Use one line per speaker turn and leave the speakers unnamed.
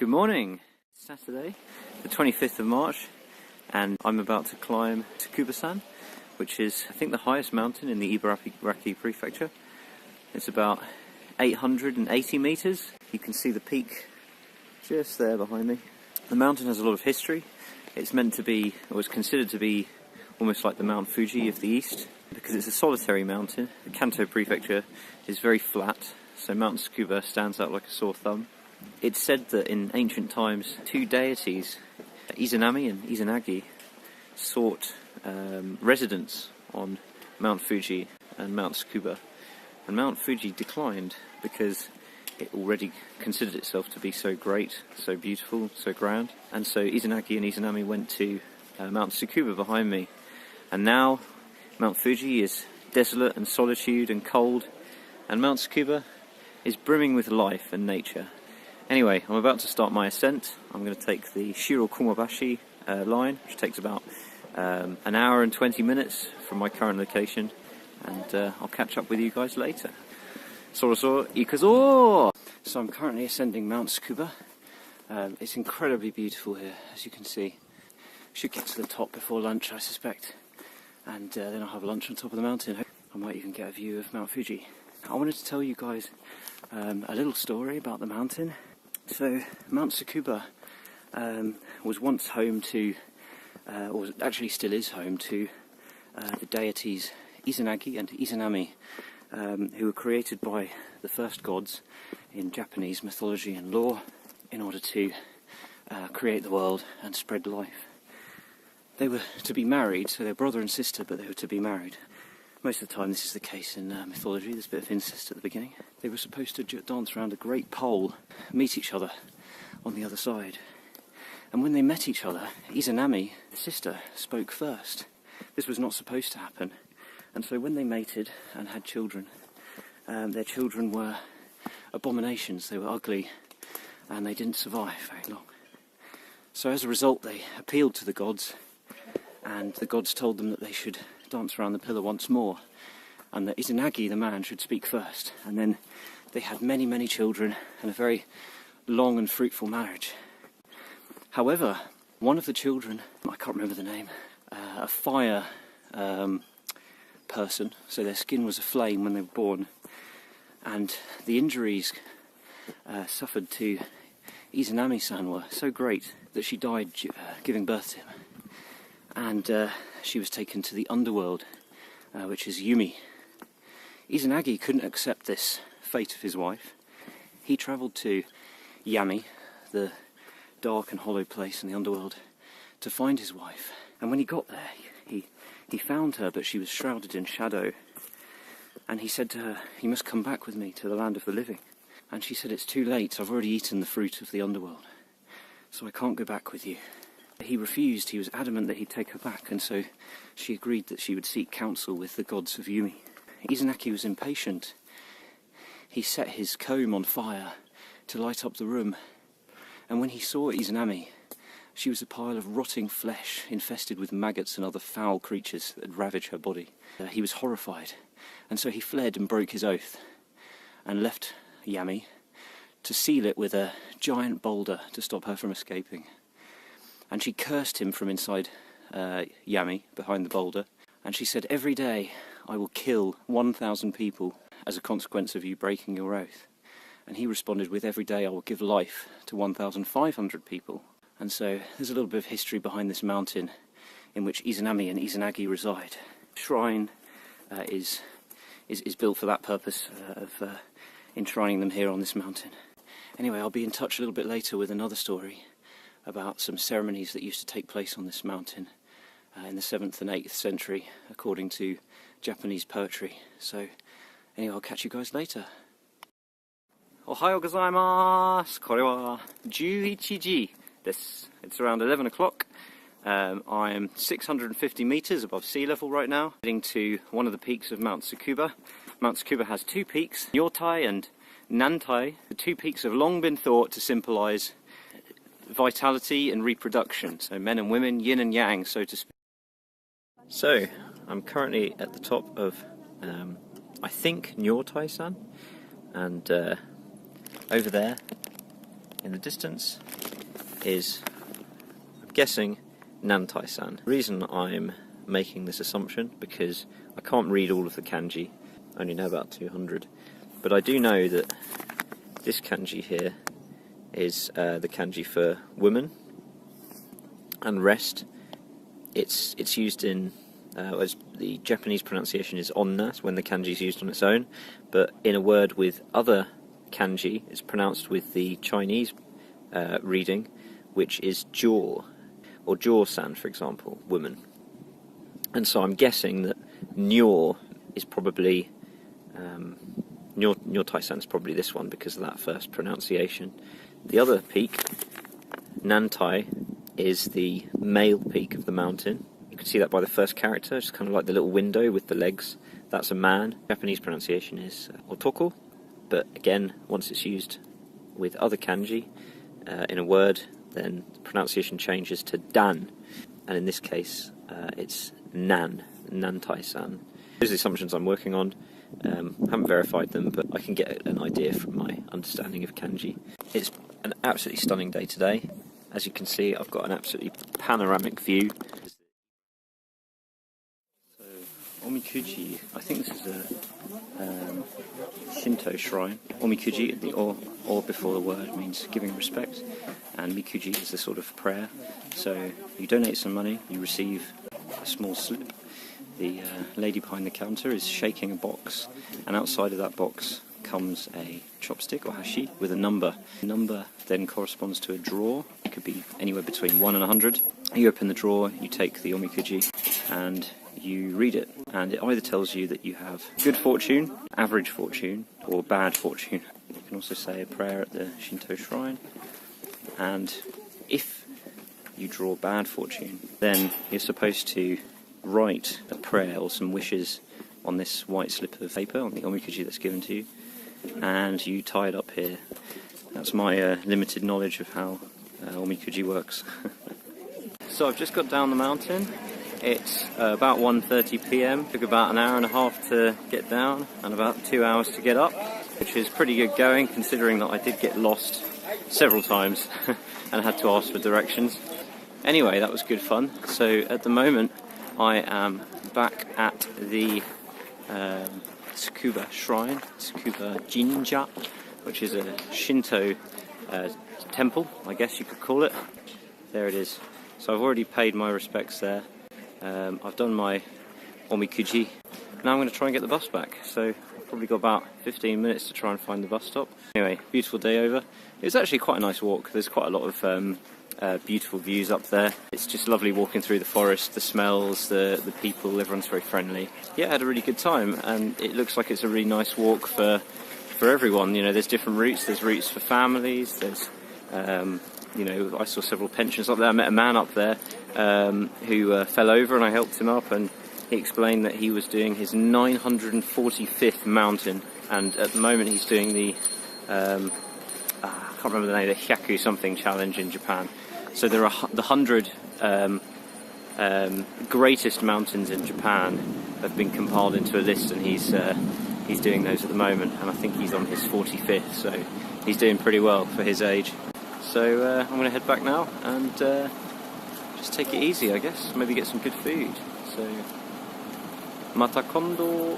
Good morning! It's Saturday, the 25th of March, and I'm about to climb Tsukuba-san, which is, I think, the highest mountain in the Ibaraki prefecture. It's about 880 meters. You can see the peak just there behind me. The mountain has a lot of history. It's meant to be, or is considered to be, almost like the Mount Fuji of the east, because it's a solitary mountain. The Kanto prefecture is very flat, so Mt Tsukuba stands out like a sore thumb. It's said that in ancient times, two deities, Izanami and Izanagi, sought residence on Mount Fuji and Mt Tsukuba. And Mount Fuji declined because it already considered itself to be so great, so beautiful, so grand. And so Izanagi and Izanami went to Mt Tsukuba behind me. And now Mount Fuji is desolate and solitude and cold, and Mount Tsukuba is brimming with life and nature. Anyway, I'm about to start my ascent. I'm going to take the Shiro-Komabashi line, which takes about an hour and 20 minutes from my current location, and I'll catch up with you guys later. Sorosoro ikuzo! So I'm currently ascending Mount Tsukuba. It's incredibly beautiful here, as you can see. Should get to the top before lunch, I suspect, and then I'll have lunch on top of the mountain. I might even get a view of Mount Fuji. I wanted to tell you guys a little story about the mountain. So Mount Tsukuba was once home to, or actually still is home to, the deities Izanagi and Izanami, who were created by the first gods in Japanese mythology and lore in order to create the world and spread life. They were to be married, so they're brother and sister, but they were to be married. Most of the time this is the case in mythology. There's a bit of incest at the beginning. They were supposed to dance around a great pole, meet each other on the other side. And when they met each other, Izanami, the sister, spoke first. This was not supposed to happen. And so when they mated and had children, their children were abominations. They were ugly and they didn't survive very long. So as a result, they appealed to the gods, and the gods told them that they should dance around the pillar once more, and that Izanagi, the man, should speak first. And then they had many, many children and a very long and fruitful marriage. However, one of the children, I can't remember the name, a fire person, so their skin was aflame when they were born, and the injuries suffered to Izanami-san were so great that she died giving birth to him. And she was taken to the underworld, which is Yumi. Izanagi couldn't accept this fate of his wife. He travelled to Yami, the dark and hollow place in the underworld, to find his wife. And when he got there, he found her, but she was shrouded in shadow. And he said to her, "You must come back with me to the land of the living." And she said, "It's too late, I've already eaten the fruit of the underworld, so I can't go back with you." He refused. He was adamant that he'd take her back, and so she agreed that she would seek counsel with the gods of Yumi. Izanagi was impatient. He set his comb on fire to light up the room, and when he saw Izanami, she was a pile of rotting flesh infested with maggots and other foul creatures that ravaged her body. He was horrified, and so he fled and broke his oath and left Yami to seal it with a giant boulder to stop her from escaping. And she cursed him from inside Yami, behind the boulder, and she said, "Every day I will kill 1,000 people as a consequence of you breaking your oath." And he responded with, "Every day I will give life to 1,500 people." And so there's a little bit of history behind this mountain in which Izanami and Izanagi reside. The shrine is built for that purpose of enshrining them here on this mountain. Anyway, I'll be in touch a little bit later with another story about some ceremonies that used to take place on this mountain in the 7th and 8th century, according to Japanese poetry. So, anyway, I'll catch you guys later. Ohayou gozaimasu! Kore wa 11 ji desu. It's around 11 o'clock. I'm 650 meters above sea level right now, heading to one of the peaks of Mt Tsukuba. Mt Tsukuba has two peaks, Nyotai and Nantai. The two peaks have long been thought to symbolize vitality and reproduction, so men and women, yin and yang, so to speak. So, I'm currently at the top of, I think, Nyotai-san, and over there in the distance is, I'm guessing, Nantai-san. The reason I'm making this assumption, because I can't read all of the kanji, I only know about 200, but I do know that this kanji here is the kanji for woman, and rest. It's used in, as the Japanese pronunciation is onna, when the kanji is used on its own, but in a word with other kanji, it's pronounced with the Chinese reading, which is jaw, or jaw-san, for example, woman. And so I'm guessing that nyor is probably, nyor-tai-san is probably this one because of that first pronunciation. The other peak, Nantai, is the male peak of the mountain. You can see that by the first character, it's kind of like the little window with the legs. That's a man. Japanese pronunciation is otoko, but again, once it's used with other kanji in a word, then the pronunciation changes to dan, and in this case it's Nantai-san. Those are the assumptions I'm working on. Haven't verified them, but I can get an idea from my understanding of kanji. It's an absolutely stunning day today. As you can see, I've got an absolutely panoramic view. So, Omikuji, I think this is a Shinto shrine. Omikuji, the or before the word, means giving respect, and Mikuji is the sort of prayer. So you donate some money, you receive a small slip. The lady behind the counter is shaking a box, and outside of that box comes a chopstick or hashi with a number. The number then corresponds to a drawer. It could be anywhere between 1 and 100. You open the drawer, you take the omikuji, and you read it, and it either tells you that you have good fortune, average fortune, or bad fortune. You can also say a prayer at the Shinto shrine, and if you draw bad fortune, then you're supposed to write a prayer or some wishes on this white slip of paper, on the omikuji that's given to you, and you tie it up here. That's my limited knowledge of how omikuji works. So I've just got down the mountain. It's about 1:30 p.m. Took about an hour and a half to get down and about 2 hours to get up, which is pretty good going considering that I did get lost several times and had to ask for directions. Anyway, that was good fun. So at the moment I am back at the Tsukuba shrine, Tsukuba Jinja, which is a Shinto temple, I guess you could call it. There it is. So I've already paid my respects there. I've done my omikuji. Now I'm going to try and get the bus back. So I've probably got about 15 minutes to try and find the bus stop. Anyway, beautiful day over. It was actually quite a nice walk. There's quite a lot of beautiful views up there. It's just lovely walking through the forest, the smells, the people, everyone's very friendly. Yeah, I had a really good time, and it looks like it's a really nice walk for everyone. You know, there's different routes. There's routes for families, there's you know, I saw several pensioners up there. I met a man up there who fell over, and I helped him up, and he explained that he was doing his 945th mountain, and at the moment he's doing the I can't remember the name, the Hyaku something challenge in Japan. So there are the 100 greatest mountains in Japan have been compiled into a list, and he's doing those at the moment, and I think he's on his 45th, so he's doing pretty well for his age. So I'm going to head back now and just take it easy, I guess. Maybe get some good food. So, mata kondo.